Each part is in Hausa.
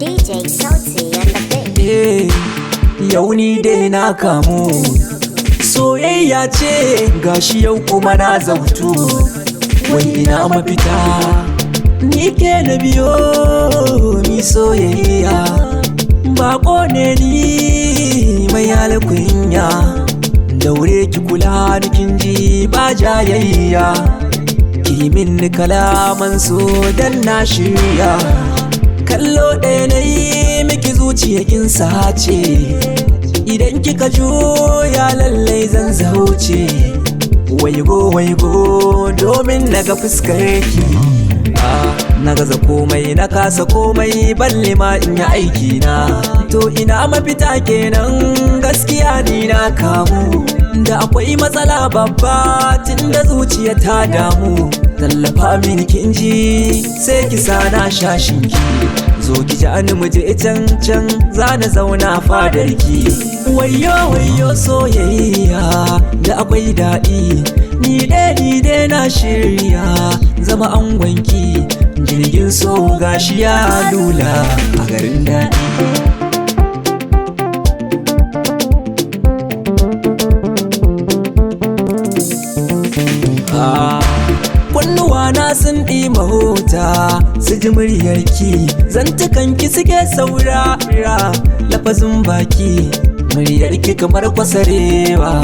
DJ Sauti and the beat. Yau ni dai na kamu, soyayya ce gashi yau kuma na zautu. Wai ina mafita, ni ke na biyo ni soyayya. Bako ne ni mai alkunya, daure ki kula da kin ji ba jayayya. Ki min kalaman so dan na shirya, kallo ɗaya na yi miki zuciya kin sace. Idan kika juya lallai zan zauce. Waigo domin naga fuskar ki. Na gaza komai na kasa komai balle ma in yi aiki na. To ina mafita kenan, gaskiya ni na kamu. Da akwai matsala babba tunda zuciya ta damu. Tallafa mini kin ji sai ki sana shashinki. Zo ki ji an muje can za na zauna fadar ki. Wayyo soyayya da akwai daɗi. Ni dai na shirya zama angonki. Jirgin so gashi ya lula a garin daɗi. Kunnuwana sun ɗima hota su ji muryarki, zantukanki suke saurara lafazin baki. Muryarki kamar kwasarewa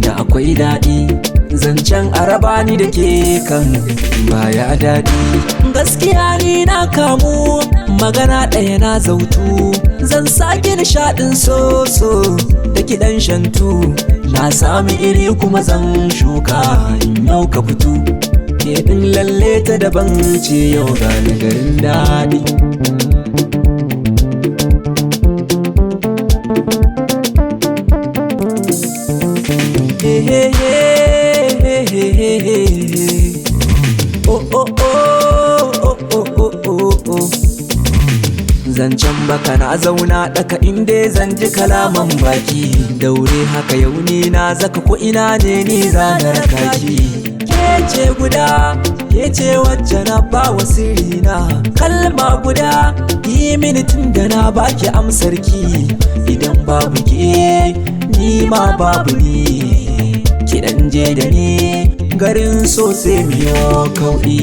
da akwai daɗi, zancen araba ni da ke kan baya daɗi. Gaskiya ni na kamu, magana ɗaya na zautu. Zan sake nishaɗin soso da kiɗan shantu. Na sami iri kuma zan shuka in yau ka fito. Keɗin lalle ta daban ce yau ga garin daɗi. Zancen baka na zauna ɗaka inda zan ji kalaman baki. Daure haka yau ni na zaka ko ina ne ni zana raka ki. Kece guda, kece wacce na ba wa sirrina. Kalma guda, yi mini tun da na baki amsarki. Idan babu ke, ni ma babu ni. Kiɗan je da ni, garin so sai miyo kauɗi.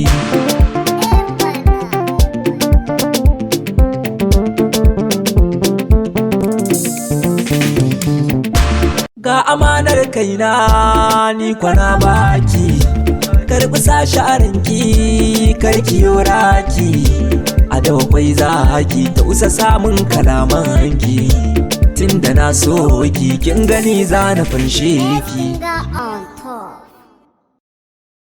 Ga amanar kaina ni kwana baki. Karɓi sashi a ranki, karki yoraki. A da kwai zaki ta usa samun kalaman ki. Tunda na so ki kin gani za na fanshe ki. Finger on top.